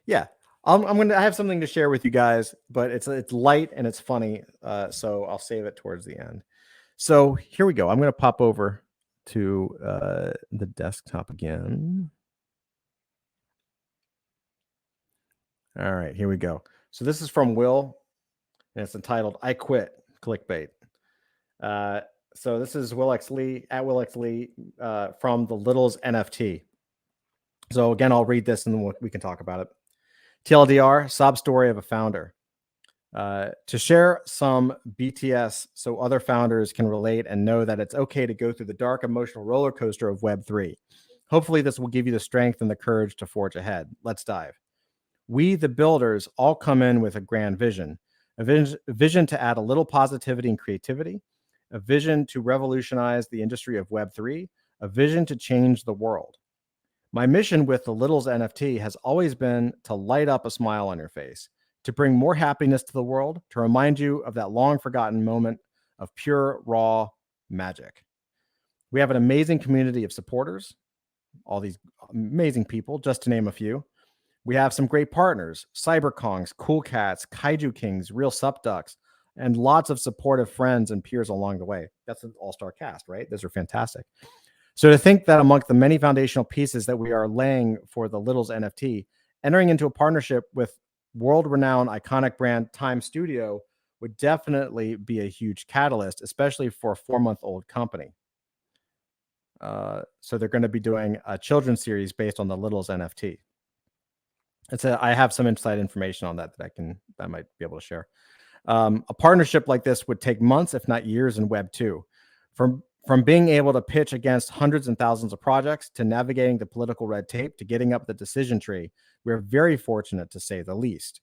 Yeah, I have something to share with you guys, but it's light and it's funny, so I'll save it towards the end. So here we go. I'm going to pop over to the desktop again. All right, here we go. So this is from Will, and it's entitled "I Quit." Clickbait. So this is Will X Lee at Will X Lee from the Littles NFT. So again, I'll read this and then we can talk about it. TLDR: sob story of a founder. To share some BTS so other founders can relate and know that it's okay to go through the dark emotional roller coaster of Web3. Hopefully, this will give you the strength and the courage to forge ahead. Let's dive. We, the builders, all come in with a grand vision, a vision to add a little positivity and creativity, a vision to revolutionize the industry of Web3, a vision to change the world. My mission with the Littles NFT has always been to light up a smile on your face, to bring more happiness to the world, to remind you of that long forgotten moment of pure, raw magic. We have an amazing community of supporters, all these amazing people, just to name a few. We have some great partners: CyberKongs, Cool Cats, Kaiju Kings, Real Sup Ducks, and lots of supportive friends and peers along the way. That's an all-star cast, right? Those are fantastic. So to think that amongst the many foundational pieces that we are laying for the Littles NFT, entering into a partnership with world-renowned iconic brand Time Studio would definitely be a huge catalyst, especially for a 4-month-old company. So they're going to be doing a children's series based on the Littles NFT. I have some inside information on that I might be able to share. A partnership like this would take months, if not years, in Web 2. From being able to pitch against hundreds and thousands of projects to navigating the political red tape to getting up the decision tree, we're very fortunate, to say the least.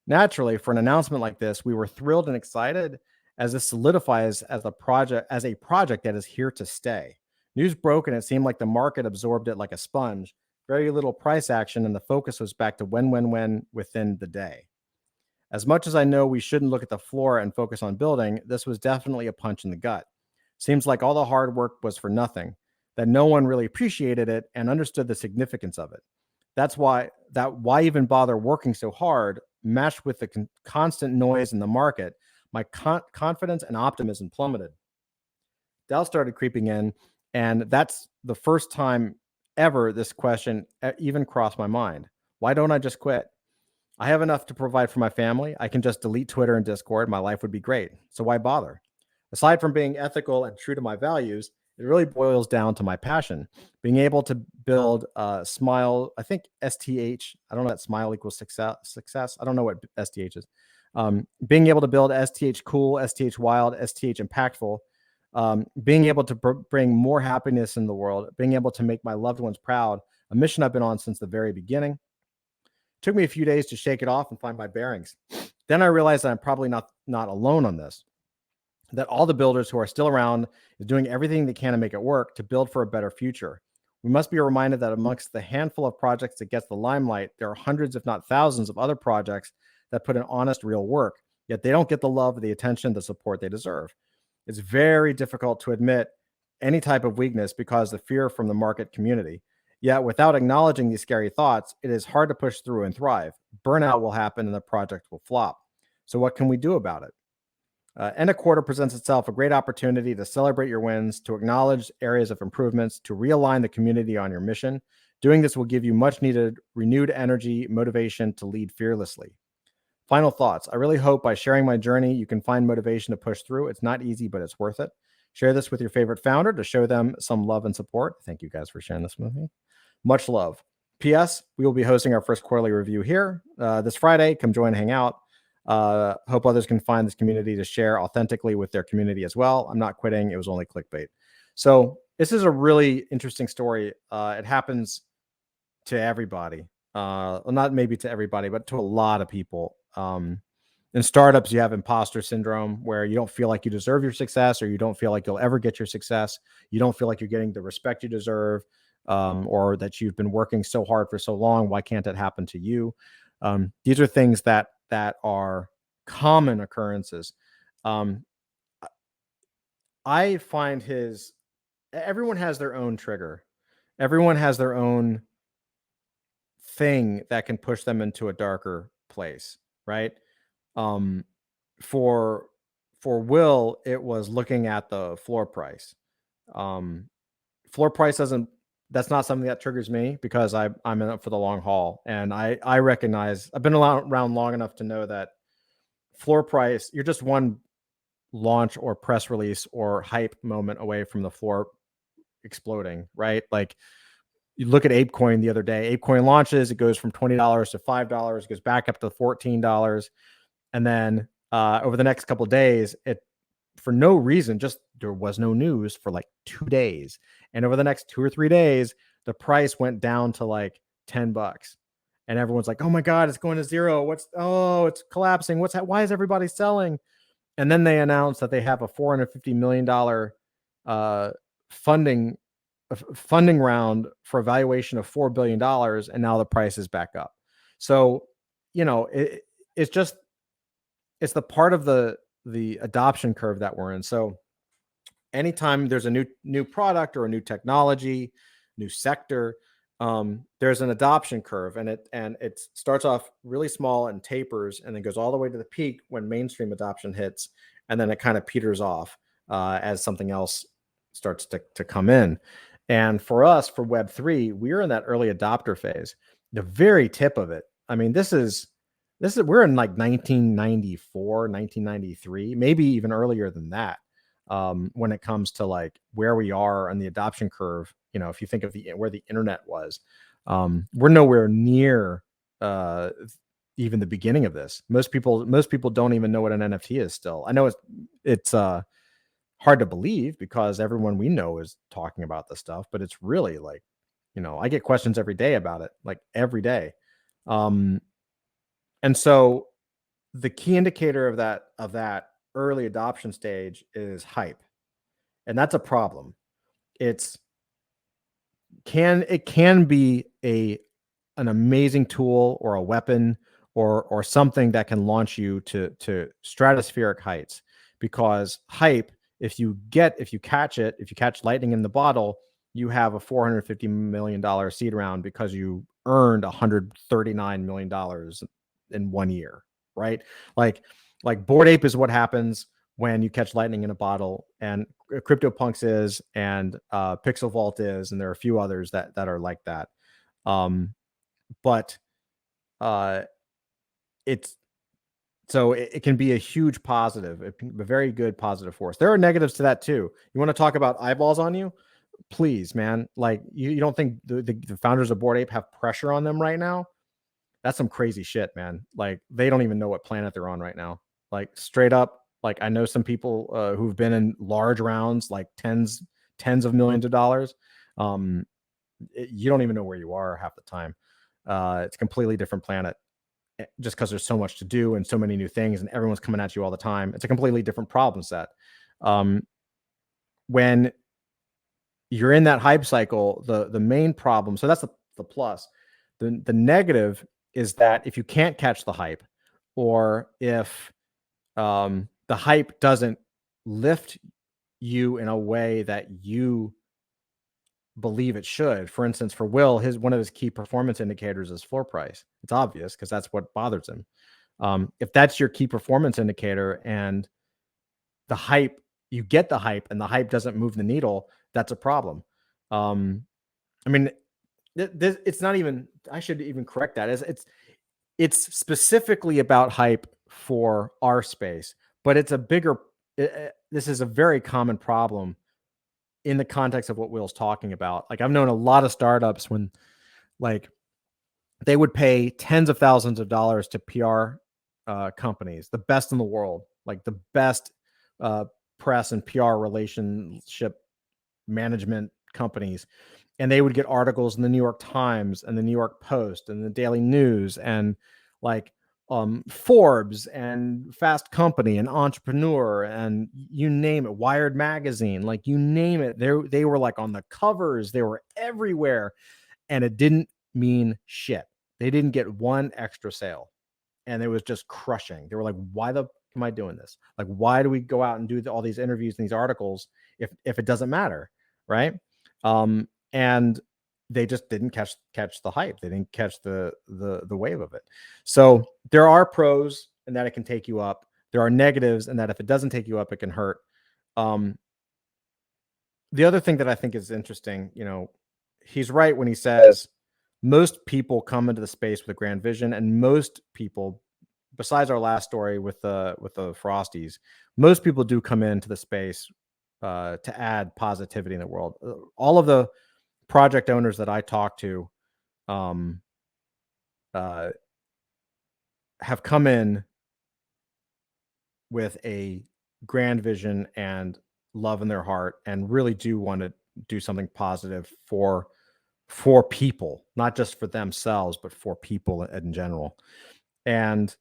Naturally, for an announcement like this, we were thrilled and excited, as this solidifies as a project that is here to stay. News broke and it seemed like the market absorbed it like a sponge. Very little price action, and the focus was back to when within the day. As much as I know we shouldn't look at the floor and focus on building, this was definitely a punch in the gut. Seems like all the hard work was for nothing, that no one really appreciated it and understood the significance of it. That's why even bother working so hard, matched with the constant noise in the market, my confidence and optimism plummeted. Doubt started creeping in, and that's the first time ever this question even crossed my mind. Why don't I just quit? I have enough to provide for my family. I can just delete Twitter and Discord. My life would be great. So why bother? Aside from being ethical and true to my values, it really boils down to my passion. Being able to build Smile, I think STH, I don't know that Smile equals success. I don't know what STH is. Being able to build STH cool, STH wild, STH impactful, being able to bring more happiness in the world, being able to make my loved ones proud, a mission I've been on since the very beginning. It took me a few days to shake it off and find my bearings. Then I realized that I'm probably not alone on this, that all the builders who are still around is doing everything they can to make it work, to build for a better future. We must be reminded that amongst the handful of projects that gets the limelight, there are hundreds, if not thousands, of other projects that put in honest, real work, yet they don't get the love, the attention, the support they deserve. It's very difficult to admit any type of weakness because of fear from the market community. Yet without acknowledging these scary thoughts, it is hard to push through and thrive. Burnout will happen and the project will flop. So what can we do about it? End of quarter presents itself a great opportunity to celebrate your wins, to acknowledge areas of improvements, to realign the community on your mission. Doing this will give you much needed renewed energy, motivation to lead fearlessly. Final thoughts. I really hope by sharing my journey, you can find motivation to push through. It's not easy, but it's worth it. Share this with your favorite founder to show them some love and support. Thank you guys for sharing this with me. Much love. P.S. We will be hosting our first quarterly review here this Friday. Come join and hang out. Hope others can find this community to share authentically with their community as well. I'm not quitting. It was only clickbait. So this is a really interesting story. It happens to everybody. Well, not maybe to everybody, but to a lot of people. In startups, you have imposter syndrome, where you don't feel like you deserve your success, or you don't feel like you'll ever get your success. You don't feel like you're getting the respect you deserve, or that you've been working so hard for so long. Why can't it happen to you? These are things that are common occurrences. I find everyone has their own trigger. Everyone has their own thing that can push them into a darker place, right? Um, for Will, it was looking at the floor price. Floor price doesn't. That's not something that triggers me because I'm in it for the long haul, and I recognize I've been around long enough to know that floor price, you're just one launch or press release or hype moment away from the floor exploding, right? Like you look at ApeCoin the other day. ApeCoin launches, it goes from $20 to $5, goes back up to $14, and then over the next couple of days, it for no reason, just there was no news for like 2 days, and over the next 2 or 3 days, the price went down to like $10, and everyone's like, "Oh my god, it's going to zero. It's collapsing. Why is everybody selling?" And then they announced that they have a $450 million funding funding round for a valuation of $4 billion, and now the price is back up. So, it's just it's the part of the adoption curve that we're in. So anytime there's a new product or a new technology, new sector, there's an adoption curve, and it starts off really small and tapers, and then goes all the way to the peak when mainstream adoption hits, and then it kind of peters off as something else starts to come in. And for us, for Web3, we're in that early adopter phase, the very tip of it. I mean, we're in like 1994, 1993, maybe even earlier than that. When it comes to like where we are on the adoption curve, if you think of where the internet was, we're nowhere near even the beginning of this. Most people don't even know what an NFT is still. I know it's hard to believe because everyone we know is talking about this stuff, but it's really like, I get questions every day about it, like every day. And so the key indicator of that early adoption stage is hype. And that's a problem. It can be an amazing tool or a weapon or something that can launch you to stratospheric heights, because hype, if you catch lightning in the bottle, you have a $450 million seed round because you earned $139 million in 1 year, right? Like Bored Ape is what happens when you catch lightning in a bottle, and CryptoPunks is, and Pixel Vault is, and there are a few others that are like that. But it's so it can be a huge positive, it can be a very good positive force. There are negatives to that too. You want to talk about eyeballs on you? Please, man. Like you don't think the founders of Bored Ape have pressure on them right now? That's some crazy shit, man. Like they don't even know what planet they're on right now. Like straight up, like I know some people who've been in large rounds, like tens of millions of dollars. You don't even know where you are half the time. It's a completely different planet, just because there's so much to do and so many new things, and everyone's coming at you all the time. It's a completely different problem set. When you're in that hype cycle, the main problem. So that's the plus. The negative is that if you can't catch the hype, or if the hype doesn't lift you in a way that you believe it should. For instance, for Will, one of his key performance indicators is floor price. It's obvious because that's what bothers him. If that's your key performance indicator, and you get the hype and the hype doesn't move the needle, that's a problem. I mean, it's not even, I should even correct that. It's specifically about hype for our space, but it's a bigger, this is a very common problem in the context of what Will's talking about. Like I've known a lot of startups when like they would pay tens of thousands of dollars to PR companies, the best in the world, like the best press and PR relationship management companies. And they would get articles in the New York Times and the New York Post and the Daily News and like Forbes and Fast Company and Entrepreneur and you name it, Wired Magazine, like you name it. They were like on the covers, they were everywhere, and it didn't mean shit. They didn't get one extra sale, and it was just crushing. They were like, why the am I doing this? Like, why do we go out and do all these interviews and these articles if it doesn't matter, right? And they just didn't catch the hype. They didn't catch the wave of it. So there are pros in that it can take you up. There are negatives in that if it doesn't take you up, it can hurt. The other thing that I think is interesting, he's right when he says most people come into the space with a grand vision, and most people, besides our last story with the Frosties, most people do come into the space to add positivity in the world. All of the project owners that I talk to have come in with a grand vision and love in their heart, and really do want to do something positive for people, not just for themselves, but for people in general. And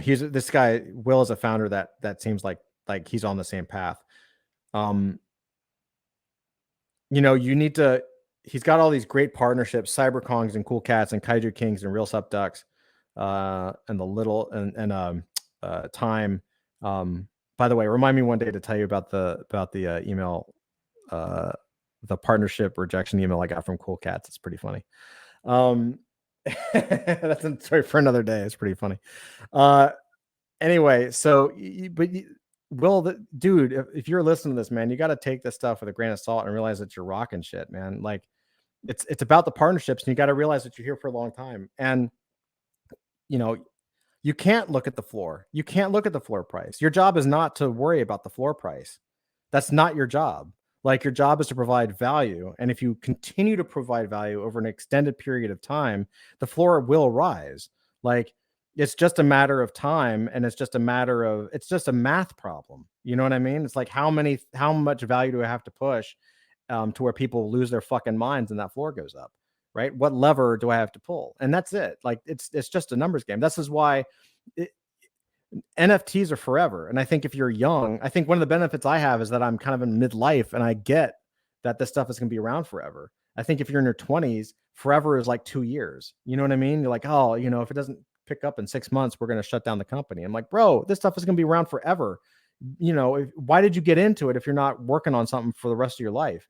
he's this guy, Will, is a founder that seems like he's on the same path. You need to, he's got all these great partnerships, Cyberkongs and Cool Cats and Kaiju Kings and Real Sup Ducks, and the little and Time. By the way, remind me one day to tell you about the email, the partnership rejection email I got from Cool Cats. It's pretty funny. That's a story for another day. It's pretty funny. Anyway, so Will, dude, if you're listening to this, man, you got to take this stuff with a grain of salt and realize that you're rocking shit, man. Like it's about the partnerships, and you got to realize that you're here for a long time. And you can't look at the floor. You can't look at the floor price. Your job is not to worry about the floor price. That's not your job. Like, your job is to provide value. And if you continue to provide value over an extended period of time, the floor will rise. Like, it's just a matter of time, and it's just a math problem. You know what I mean? It's like, how much value do I have to push to where people lose their fucking minds and that floor goes up, right? What lever do I have to pull? And that's it. Like, it's just a numbers game. This is why NFTs are forever. And I think if you're young, I think one of the benefits I have is that I'm kind of in midlife, and I get that this stuff is going to be around forever. I think if you're in your 20s, forever is like 2 years. You know what I mean? You're like, oh, if it doesn't pick up in 6 months, we're going to shut down the company. I'm like, bro, this stuff is going to be around forever. Why did you get into it if you're not working on something for the rest of your life?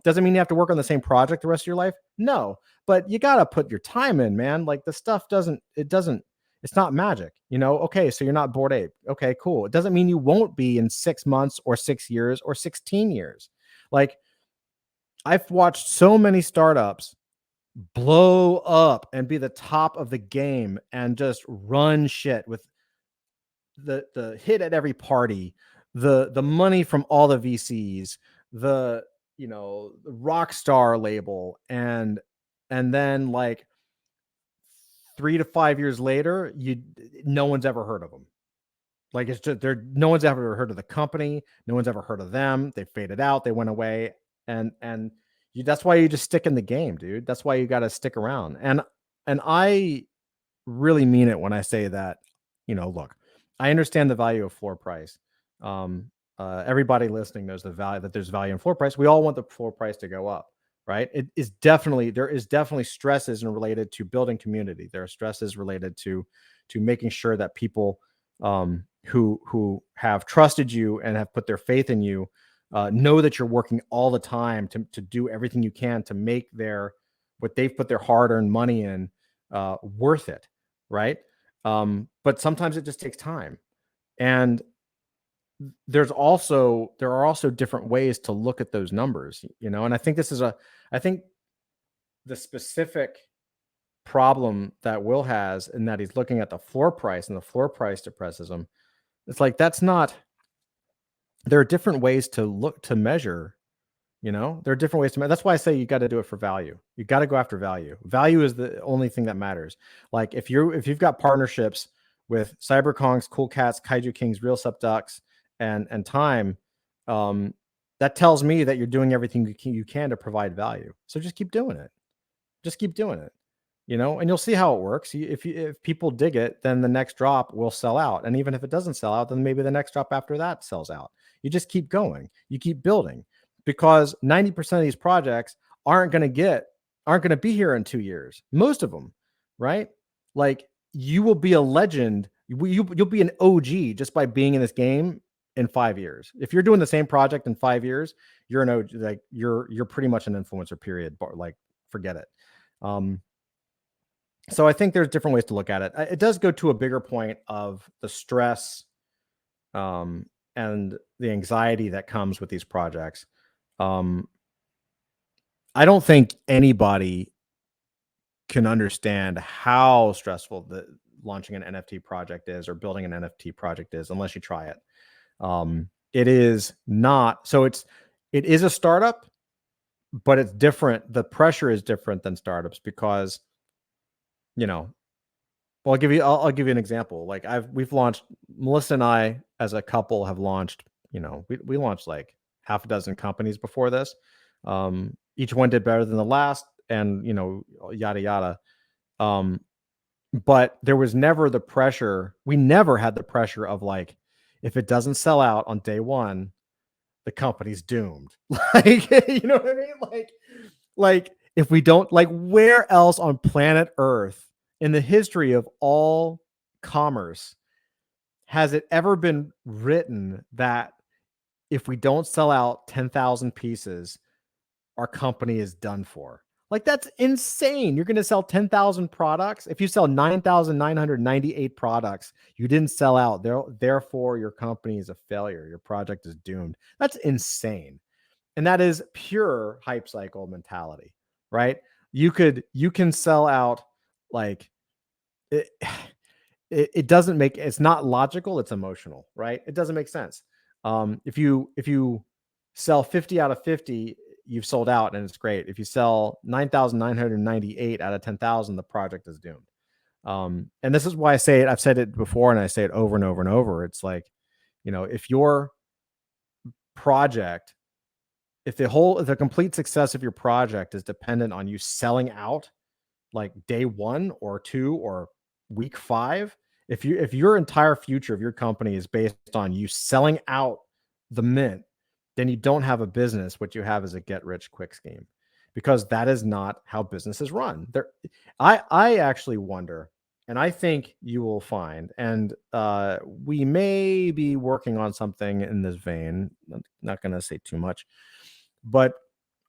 Doesn't mean you have to work on the same project the rest of your life. No, but you got to put your time in, man. Like, the stuff it's not magic, Okay, so you're not Bored Ape. Okay, cool. It doesn't mean you won't be in 6 months or 6 years or 16 years. Like, I've watched so many startups blow up and be the top of the game and just run shit with the hit at every party, the money from all the VCs, the rock star label, and then like 3 to 5 years later, no one's ever heard of them. Like, it's just no one's ever heard of the company. No one's ever heard of them. They faded out. They went away. And that's why you just stick in the game, dude. That's why you got to stick around. And I really mean it when I say that, look, I understand the value of floor price. Everybody listening knows that there's value in floor price. We all want the floor price to go up, right? There is definitely stresses related to building community. There are stresses related to making sure that people who have trusted you and have put their faith in you know that you're working all the time to do everything you can to make what they've put their hard-earned money in worth it, right? But sometimes it just takes time. And there are also different ways to look at those numbers, and I think the specific problem that Will has, in that he's looking at the floor price, and the floor price depresses him. It's like, there are different ways to measure, there are different ways to measure. That's why I say you got to do it for value. You got to go after value. Value is the only thing that matters. Like, if you've got partnerships with Cyberkongs, Cool Cats, Kaiju Kings, Real Sup Ducks, and Time, that tells me that you're doing everything you can to provide value. So just keep doing it. And you'll see how it works. If people dig it, then the next drop will sell out. And even if it doesn't sell out, then maybe the next drop after that sells out. You just keep going. You keep building, because 90% of these projects aren't going to be here in 2 years. Most of them, right? Like, you will be a legend. You'll be an OG just by being in this game in 5 years. If you're doing the same project in 5 years, you're an OG, like you're pretty much an influencer, period. But like, forget it. So I think there's different ways to look at it. It does go to a bigger point of the stress and the anxiety that comes with these projects. I don't think anybody can understand how stressful the launching an NFT project is or building an NFT project is unless you try it. It is not, so it is a startup, but it's different. The pressure is different than startups because, well, I'll give you an example. Like we've launched, Melissa and I as a couple have launched, we launched like half a dozen companies before this. Each one did better than the last and, yada, yada. But there was never the pressure. We never had the pressure of like, if it doesn't sell out on day one, the company's doomed. Like, you know what I mean? Like if we don't, like, where else on planet Earth in the history of all commerce has it ever been written that if we don't sell out 10,000 pieces, our company is done for? Like, that's insane. You're going to sell 10,000 products. If you sell 9,998 products, you didn't sell out. Therefore, your company is a failure. Your project is doomed. That's insane. And that is pure hype cycle mentality, right? You can sell out like it doesn't make, it's not logical. It's emotional, right? It doesn't make sense. If you sell 50 out of 50, you've sold out and it's great. If you sell 9,998 out of 10,000, the project is doomed. And this is why I say it. I've said it before and I say it over and over and over. It's like, if your project, if the complete success of your project is dependent on you selling out like day 1 or 2 or week 5, if your entire future of your company is based on you selling out the mint, then you don't have a business. What you have is a get rich quick scheme, because that is not how businesses run. I actually wonder, and I think you will find, and we may be working on something in this vein. I'm not going to say too much, but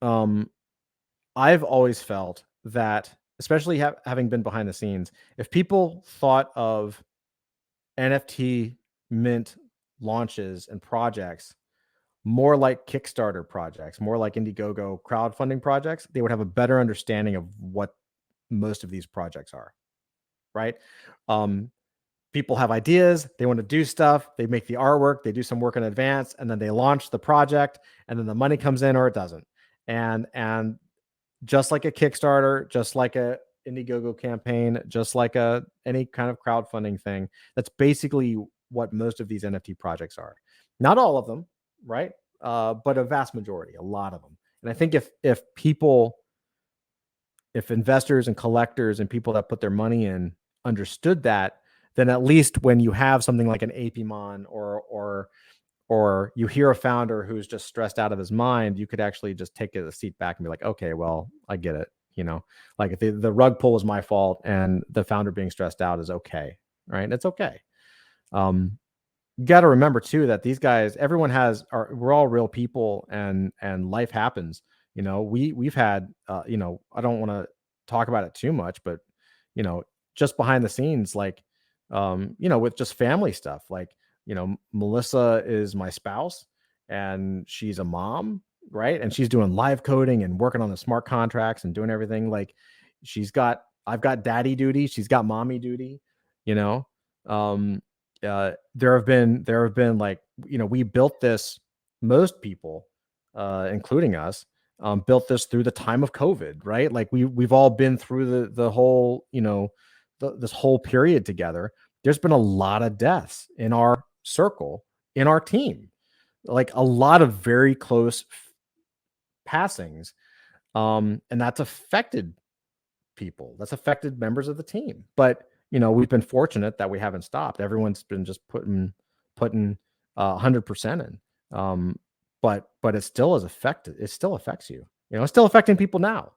I've always felt that, especially having been behind the scenes, if people thought of NFT mint launches and projects more like Kickstarter projects, more like Indiegogo crowdfunding projects, they would have a better understanding of what most of these projects are, right? People have ideas, they want to do stuff, they make the artwork, they do some work in advance, and then they launch the project, and then the money comes in or it doesn't. And just like a Kickstarter, just like a Indiegogo campaign, just like any kind of crowdfunding thing, that's basically what most of these NFT projects are. Not all of them, right? But a vast majority, a lot of them. And I think if investors and collectors and people that put their money in understood that, then at least when you have something like an Apimon or you hear a founder who's just stressed out of his mind, you could actually just take a seat back and be like, okay, well, I get it. Like if the rug pull was my fault and the founder being stressed out is okay, right? It's okay. You got to remember too that these guys, we're all real people, and life happens. We've had, I don't want to talk about it too much, but just behind the scenes, like, with just family stuff, like, Melissa is my spouse and she's a mom, right? And she's doing live coding and working on the smart contracts and doing everything. Like I've got daddy duty. She's got mommy duty, there have been like, we built this, most people, including us, built this through the time of COVID, right? Like we've all been through the whole, this whole period together. There's been a lot of deaths in our circle, in our team, like a lot of very close passings. And that's affected people. That's affected members of the team. But we've been fortunate that we haven't stopped. Everyone's been just putting 100% in. But it still is affected. It still affects you. It's still affecting people now.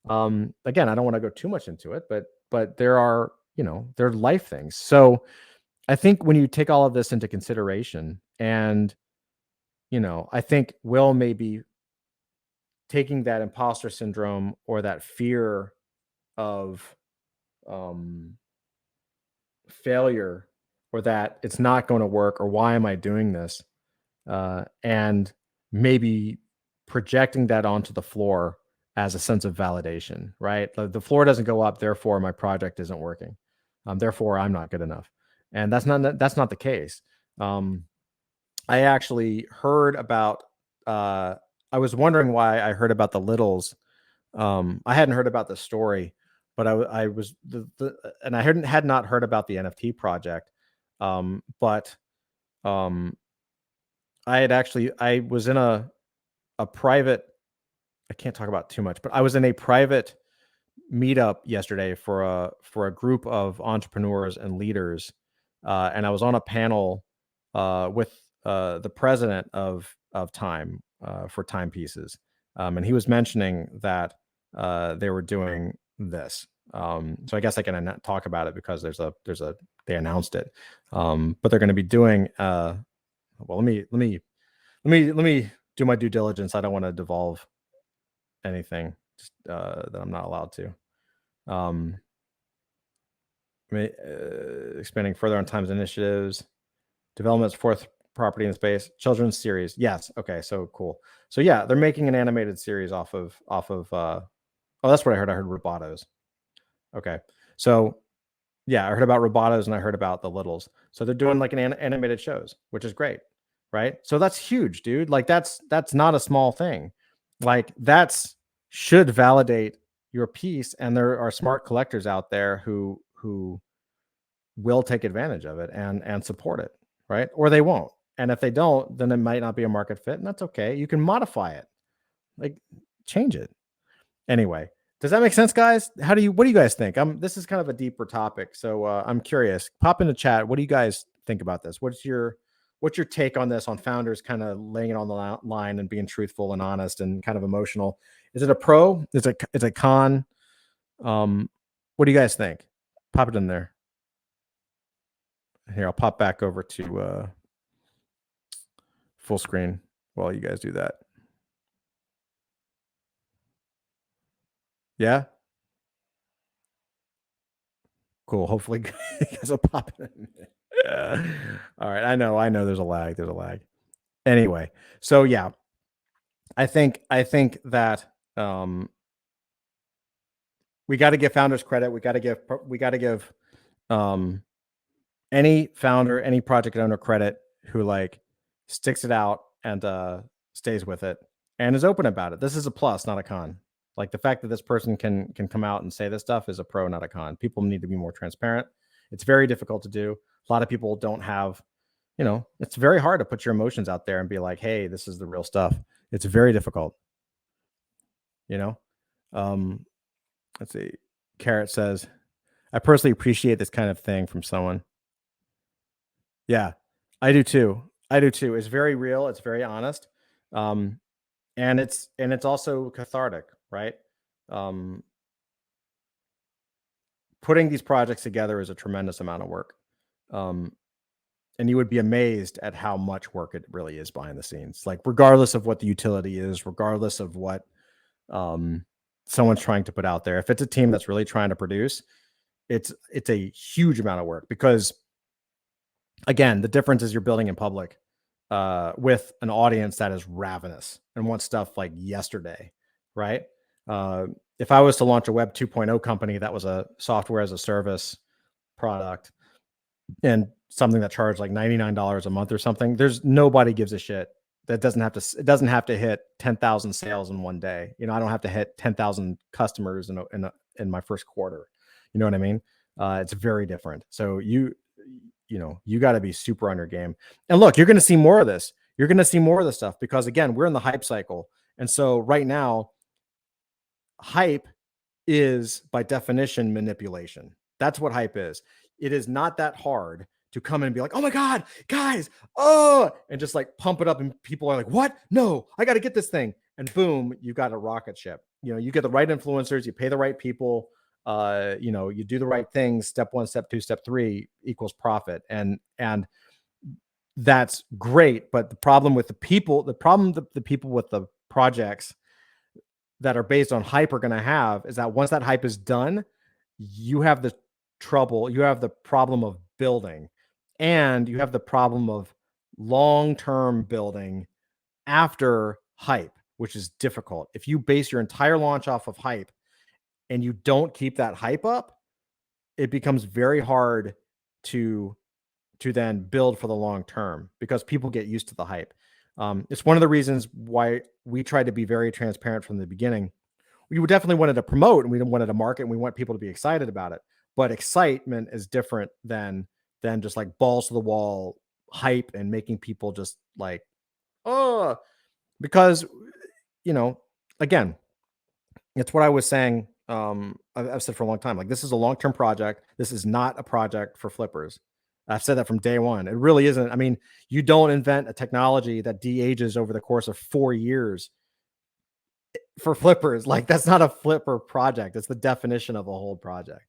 Again, I don't want to go too much into it, but there are, there are life things. So I think when you take all of this into consideration, and I think Will may be taking that imposter syndrome or that fear of failure, or that it's not going to work, or why am I doing this, and maybe projecting that onto the floor as a sense of validation, right? The floor doesn't go up, therefore my project isn't working, therefore I'm not good enough. And that's not the case. I actually heard about, I was wondering why I heard about the littles. I hadn't heard about the story, but I was and I had not heard about the NFT project. But I was in a private, I can't talk about too much, but I was in a private meetup yesterday for a group of entrepreneurs and leaders, and I was on a panel with the president of Time, for timepieces, and he was mentioning that they were doing this. So I guess I can talk about it because they announced it, but they're going to be doing. Well, let me do my due diligence. I don't want to devolve anything that I'm not allowed to. Expanding further on Time's initiatives, development's fourth property in space, children's series. Yes. Okay. So cool. So yeah, they're making an animated series off of. Oh, that's what I heard. I heard Robotos. Okay. So yeah, I heard about Robotos and I heard about the Littles. So they're doing like an animated shows, which is great, right? So that's huge, dude. Like that's not a small thing. Like that's should validate your piece, and there are smart collectors out there who will take advantage of it and support it, right? Or they won't. And if they don't, then it might not be a market fit, and that's okay. You can modify it, like change it. Anyway, does that make sense, guys? What do you guys think? This is kind of a deeper topic, so I'm curious. Pop in the chat. What do you guys think about this? What's your take on this? On founders kind of laying it on the line and being truthful and honest and kind of emotional. Is it a pro? Is it a con? What do you guys think? Pop it in there. Here, I'll pop back over to full screen while you guys do that. Yeah. Cool. Hopefully you guys will pop it in. All right. I know there's a lag. Anyway, so yeah, I think that we got to give founders credit. We got to give any founder, any project owner credit who like sticks it out and stays with it and is open about it. This is a plus, not a con. Like the fact that this person can come out and say this stuff is a pro, not a con. People need to be more transparent. It's very difficult to do. A lot of people don't have, it's very hard to put your emotions out there and be like, hey, this is the real stuff. It's very difficult. Let's see. Carrot says, I personally appreciate this kind of thing from someone. Yeah, I do too. It's very real. It's very honest. And it's also cathartic, right? Putting these projects together is a tremendous amount of work. And you would be amazed at how much work it really is behind the scenes. Like regardless of what the utility is, regardless of what someone's trying to put out there, if it's a team that's really trying to produce, it's a huge amount of work, because again, the difference is you're building in public with an audience that is ravenous and wants stuff like yesterday, right? If I was to launch a Web 2.0 company that was a software as a service product and something that charged like $99 a month or something, there's nobody gives a shit. It doesn't have to hit 10,000 sales in one day. I don't have to hit 10,000 customers in my first quarter. You know what I mean? It's very different. So you got to be super on your game. And look, you're going to see more of this. You're going to see more of this stuff because again, we're in the hype cycle. And so right now, hype is by definition manipulation. That's what hype is. It is not that hard to come in and be like, oh my God, guys, and just like pump it up. And people are like, what? No, I got to get this thing. And boom, you got a rocket ship. You get the right influencers, you pay the right people. you do the right things, step 1, step 2, step 3 equals profit. And that's great. But the problem with the people with the projects that are based on hype are going to have is that once that hype is done, you have the problem of building, and you have the problem of long-term building after hype, which is difficult. If you base your entire launch off of hype and you don't keep that hype up, it becomes very hard to then build for the long term because people get used to the hype. It's one of the reasons why we tried to be very transparent from the beginning. We definitely wanted to promote and we wanted to market and we want people to be excited about it. But excitement is different than just like balls to the wall hype and making people just like, oh, because, again, it's what I was saying. I've said for a long time, like, this is a long-term project. This is not a project for flippers. I've said that from day one. It really isn't. I mean, you don't invent a technology that de-ages over the course of 4 years for flippers. Like, that's not a flipper project. It's the definition of a whole project.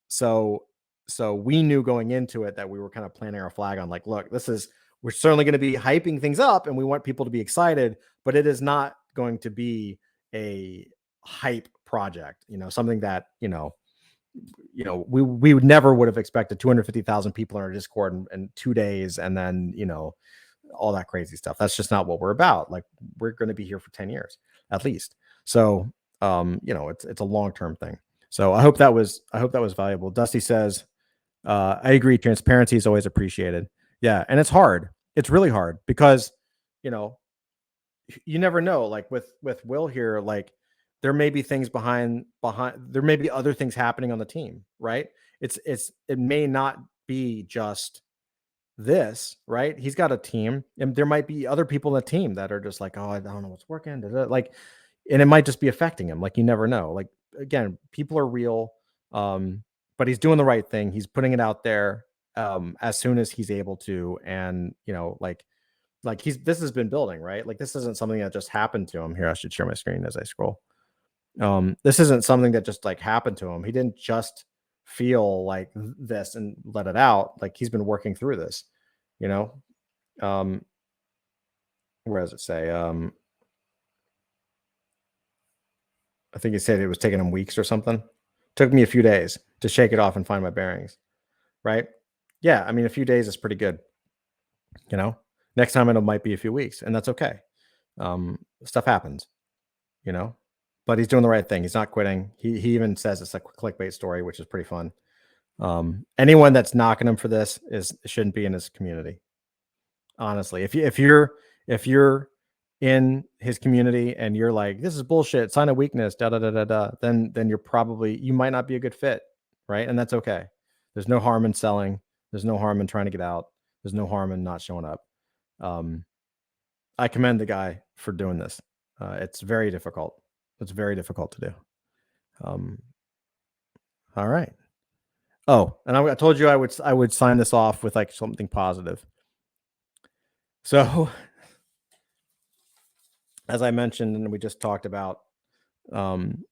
So we knew going into it that we were kind of planting our flag on, like, look, we're certainly going to be hyping things up and we want people to be excited, but it is not going to be a hype project, something that, we would have expected 250,000 people in our Discord in 2 days. And then, all that crazy stuff. That's just not what we're about. Like, we're going to be here for 10 years at least. So, it's a long-term thing. So I hope that was valuable. Dusty says, I agree. Transparency is always appreciated. Yeah. And it's hard. It's really hard because, you never know, like with Will here, like, there may be things behind, there may be other things happening on the team, right? It may not be just this, right? He's got a team and there might be other people in the team that are just like, oh, I don't know what's working. Like, and it might just be affecting him. Like, you never know. Like, again, people are real. But he's doing the right thing. He's putting it out there as soon as he's able to. And, this has been building, right? Like, this isn't something that just happened to him. Here, I should share my screen as I scroll. This isn't something that just like happened to him. He didn't just feel like this and let it out. Like, he's been working through this, where does it say? I think he said it was taking him weeks or something. Took me a few days to shake it off and find my bearings. Right? Yeah. I mean, a few days is pretty good. Next time it might be a few weeks, and that's okay. Stuff happens, but he's doing the right thing. He's not quitting. He even says it's a clickbait story, which is pretty fun. Anyone that's knocking him for this shouldn't be in his community. Honestly, if you're in his community and you're like, this is bullshit, sign of weakness, then you might not be a good fit, right? And that's okay. There's no harm in selling. There's no harm in trying to get out. There's no harm in not showing up. I commend the guy for doing this. It's very difficult. It's very difficult to do. All right. Oh, and I told you I would sign this off with like something positive. So, as I mentioned, and we just talked about, being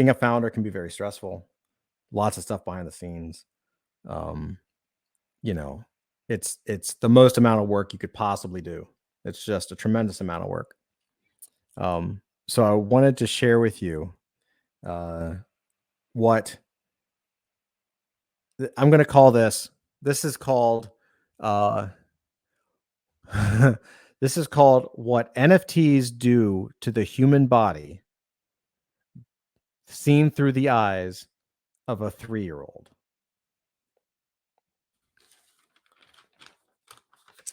a founder can be very stressful. Lots of stuff behind the scenes. It's the most amount of work you could possibly do. It's just a tremendous amount of work. So I wanted to share with you what I'm going to call this. This is called this is called what NFTs do to the human body, seen through the eyes of a 3-year-old.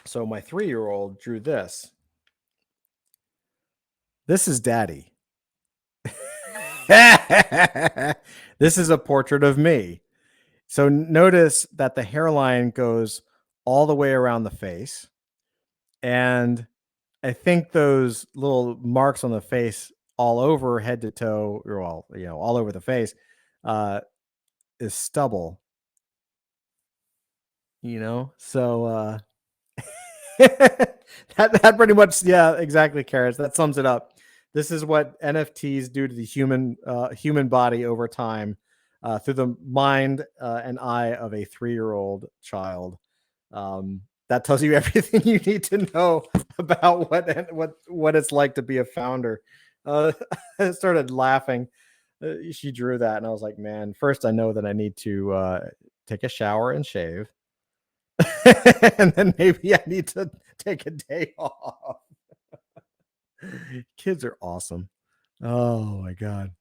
So my 3-year-old drew this. This is Daddy. This is a portrait of me. So notice that the hairline goes all the way around the face. And I think those little marks on the face all over head to toe, or all over the face, is stubble. So that pretty much, yeah, exactly, Carrots. That sums it up. This is what NFTs do to the human body over time, through the mind and eye of a 3-year-old child. That tells you everything you need to know about what it's like to be a founder. I started laughing. She drew that, and I was like, man, first I know that I need to take a shower and shave. And then maybe I need to take a day off. Kids are awesome. Oh my God.